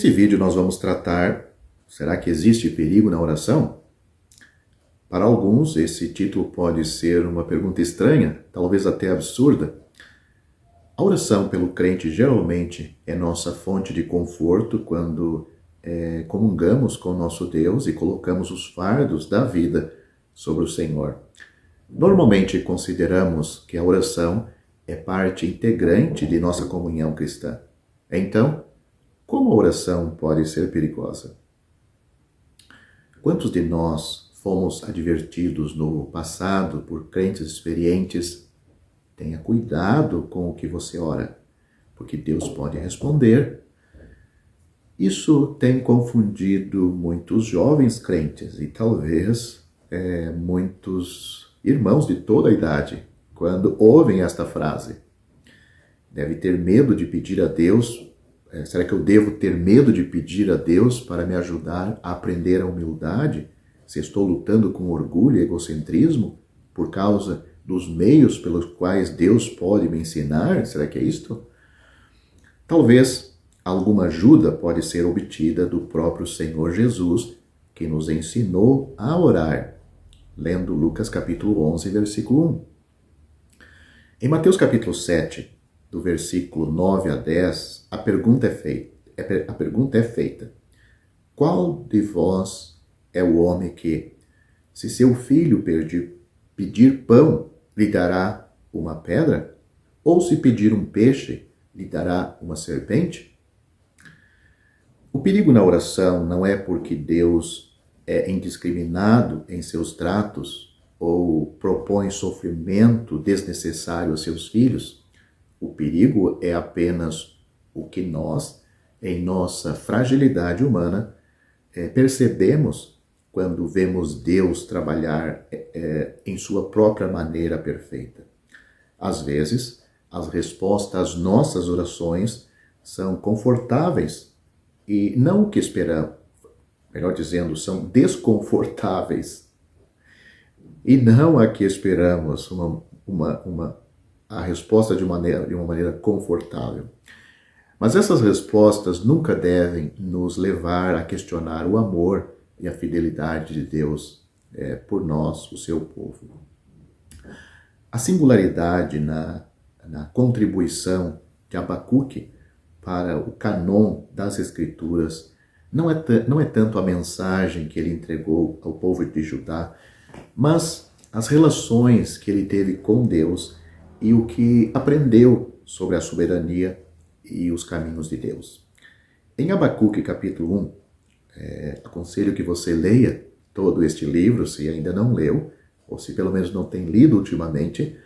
Neste vídeo nós vamos tratar, será que existe perigo na oração? Para alguns esse título pode ser uma pergunta estranha, talvez até absurda. A oração pelo crente geralmente é nossa fonte de conforto quando comungamos com o nosso Deus e colocamos os fardos da vida sobre o Senhor. Normalmente consideramos que a oração é parte integrante de nossa comunhão cristã. Então, como a oração pode ser perigosa? Quantos de nós fomos advertidos no passado por crentes experientes? Tenha cuidado com o que você ora, porque Deus pode responder. Isso tem confundido muitos jovens crentes e talvez muitos irmãos de toda a idade, quando ouvem esta frase. Deve ter medo de pedir a Deus. Será que eu devo ter medo de pedir a Deus para me ajudar a aprender a humildade? Se estou lutando com orgulho e egocentrismo por causa dos meios pelos quais Deus pode me ensinar? Será que é isto? Talvez alguma ajuda pode ser obtida do próprio Senhor Jesus, que nos ensinou a orar, lendo Lucas capítulo 11, versículo 1. Em Mateus capítulo 7, do versículo 9 a 10, a pergunta é feita. Qual de vós é o homem que, se seu filho pedir pão, lhe dará uma pedra? Ou se pedir um peixe, lhe dará uma serpente? O perigo na oração não é porque Deus é indiscriminado em seus tratos ou propõe sofrimento desnecessário aos seus filhos. O perigo é apenas o que nós, em nossa fragilidade humana, percebemos quando vemos Deus trabalhar em sua própria maneira perfeita. Às vezes, as respostas às nossas orações são confortáveis e não o que esperamos. Melhor dizendo, são desconfortáveis e não a que esperamos, a resposta de uma maneira confortável. Mas essas respostas nunca devem nos levar a questionar o amor e a fidelidade de Deus por nós, o seu povo. A singularidade na contribuição de Abacuque para o cânon das Escrituras não é tanto a mensagem que ele entregou ao povo de Judá, mas as relações que ele teve com Deus e o que aprendeu sobre a soberania e os caminhos de Deus. Em Abacuque capítulo 1, aconselho que você leia todo este livro, se ainda não leu, ou se pelo menos não tem lido ultimamente.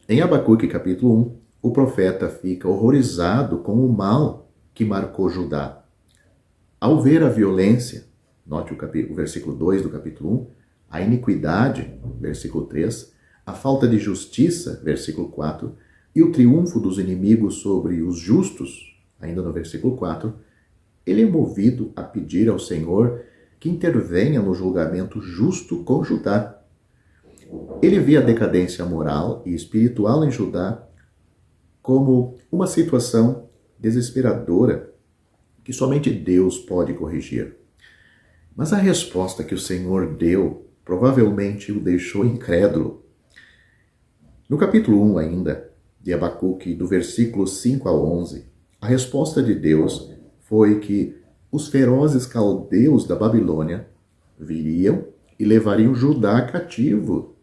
Em Abacuque capítulo 1, o profeta fica horrorizado com o mal que marcou Judá. Ao ver a violência, note o versículo 2 do capítulo 1, a iniquidade, versículo 3, a falta de justiça, versículo 4, e o triunfo dos inimigos sobre os justos, ainda no versículo 4, ele é movido a pedir ao Senhor que intervenha no julgamento justo com Judá. Ele vê a decadência moral e espiritual em Judá como uma situação desesperadora que somente Deus pode corrigir. Mas a resposta que o Senhor deu provavelmente o deixou incrédulo. No capítulo 1 ainda, de Abacuque, do versículo 5 ao 11, a resposta de Deus foi que os ferozes caldeus da Babilônia viriam e levariam Judá cativo.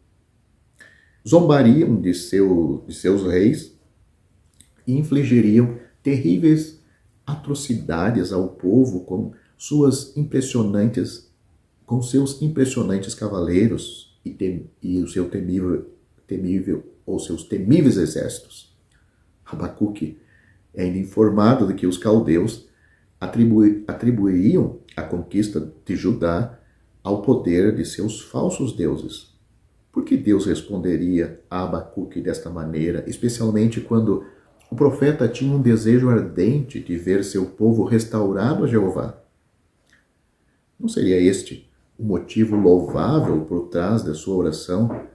Zombariam de seus reis e infligiriam terríveis atrocidades ao povo com seus impressionantes cavaleiros e seus temíveis exércitos. Abacuque é ainda informado de que os caldeus atribuiriam a conquista de Judá ao poder de seus falsos deuses. Por que Deus responderia a Abacuque desta maneira, especialmente quando o profeta tinha um desejo ardente de ver seu povo restaurado a Jeová? Não seria este o motivo louvável por trás da sua oração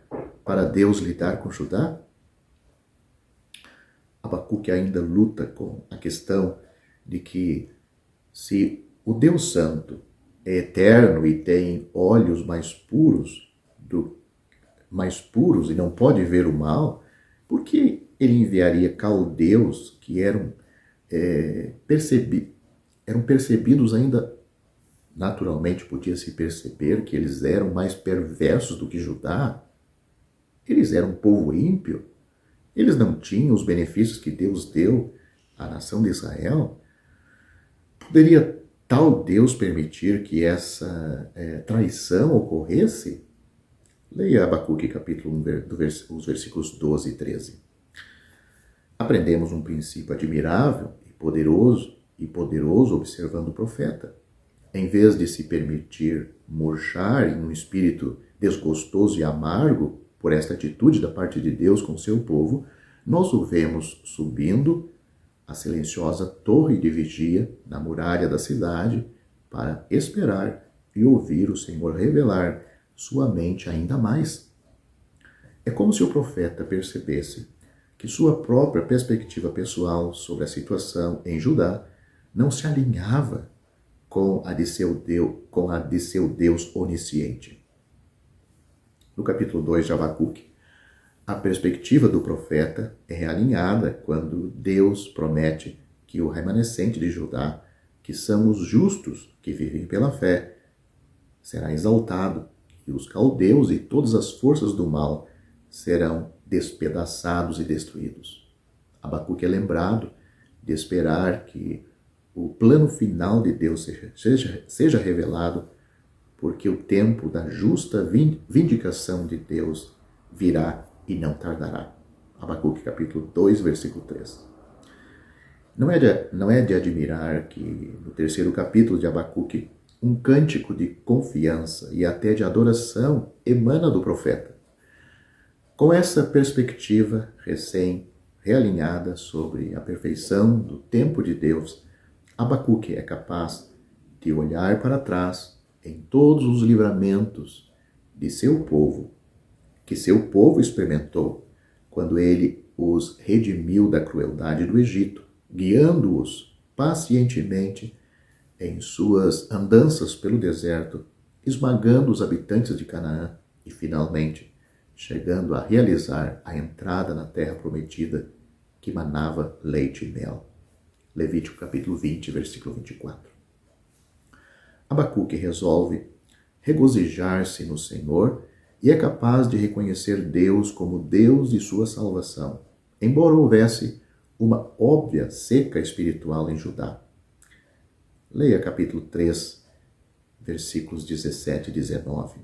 para Deus lidar com Judá? Abacuque ainda luta com a questão de que Se o Deus Santo é eterno e tem olhos mais puros e não pode ver o mal, por que ele enviaria caldeus que eram percebidos ainda naturalmente, podia se perceber que eles eram mais perversos do que Judá? Eles eram um povo ímpio? Eles não tinham os benefícios que Deus deu à nação de Israel? Poderia tal Deus permitir que essa traição ocorresse? Leia Abacuque capítulo 1, os versículos 12 e 13. Aprendemos um princípio admirável e poderoso observando o profeta. Em vez de se permitir murchar em um espírito desgostoso e amargo por esta atitude da parte de Deus com seu povo, nós o vemos subindo a silenciosa torre de vigia na muralha da cidade para esperar e ouvir o Senhor revelar sua mente ainda mais. É como se o profeta percebesse que sua própria perspectiva pessoal sobre a situação em Judá não se alinhava com a de seu Deus onisciente. No capítulo 2 de Abacuque, a perspectiva do profeta é realinhada quando Deus promete que o remanescente de Judá, que são os justos que vivem pela fé, será exaltado e os caldeus e todas as forças do mal serão despedaçados e destruídos. Abacuque é lembrado de esperar que o plano final de Deus seja revelado, porque o tempo da justa vindicação de Deus virá e não tardará. Abacuque capítulo 2, versículo 3. Não é de admirar que no terceiro capítulo de Abacuque um cântico de confiança e até de adoração emana do profeta. Com essa perspectiva recém-realinhada sobre a perfeição do tempo de Deus, Abacuque é capaz de olhar para trás em todos os livramentos de seu povo, que seu povo experimentou quando ele os redimiu da crueldade do Egito, guiando-os pacientemente em suas andanças pelo deserto, esmagando os habitantes de Canaã e, finalmente, chegando a realizar a entrada na terra prometida que manava leite e mel. Levítico capítulo 20, versículo 24. Abacuque resolve regozijar-se no Senhor e é capaz de reconhecer Deus como Deus de sua salvação, embora houvesse uma óbvia seca espiritual em Judá. Leia capítulo 3, versículos 17 e 19.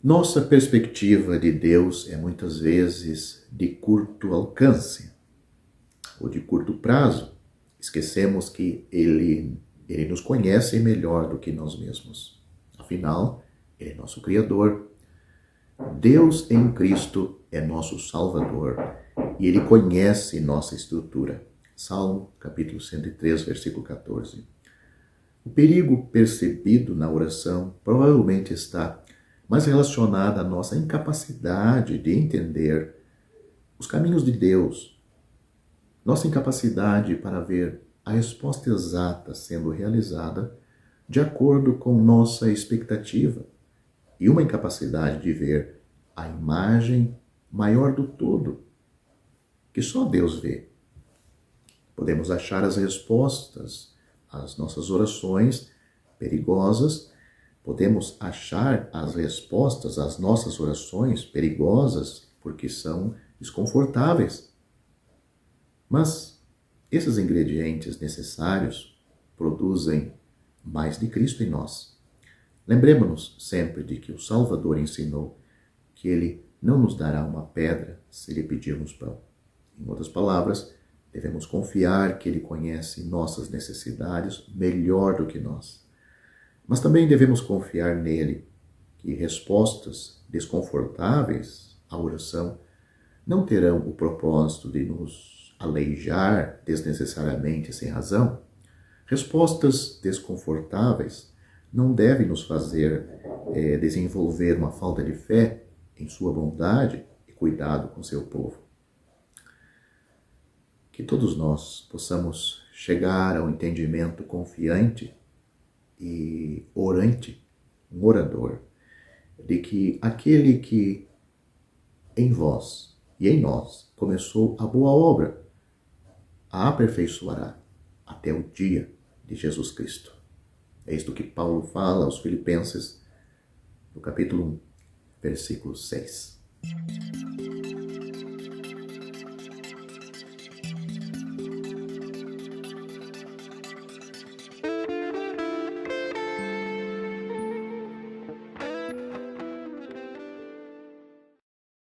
Nossa perspectiva de Deus é muitas vezes de curto alcance ou de curto prazo. Esquecemos que Ele nos conhece melhor do que nós mesmos. Afinal, Ele é nosso Criador. Deus em Cristo é nosso Salvador e Ele conhece nossa estrutura. Salmo, capítulo 103, versículo 14. O perigo percebido na oração provavelmente está mais relacionado à nossa incapacidade de entender os caminhos de Deus, nossa incapacidade para ver a resposta exata sendo realizada de acordo com nossa expectativa e uma incapacidade de ver a imagem maior do todo, que só Deus vê. Podemos achar as respostas às nossas orações perigosas, podemos achar as respostas às nossas orações perigosas porque são desconfortáveis. Mas esses ingredientes necessários produzem mais de Cristo em nós. Lembremos-nos sempre de que o Salvador ensinou que Ele não nos dará uma pedra se lhe pedirmos pão. Em outras palavras, devemos confiar que Ele conhece nossas necessidades melhor do que nós. Mas também devemos confiar nele, que respostas desconfortáveis à oração não terão o propósito de nos aleijar desnecessariamente sem razão. Respostas desconfortáveis não devem nos fazer desenvolver uma falta de fé em sua bondade e cuidado com seu povo. Que todos nós possamos chegar ao entendimento confiante e orante, um orador, de que aquele que em vós e em nós começou a boa obra, a aperfeiçoará até o dia de Jesus Cristo. É isto que Paulo fala aos Filipenses, no capítulo 1, versículo 6.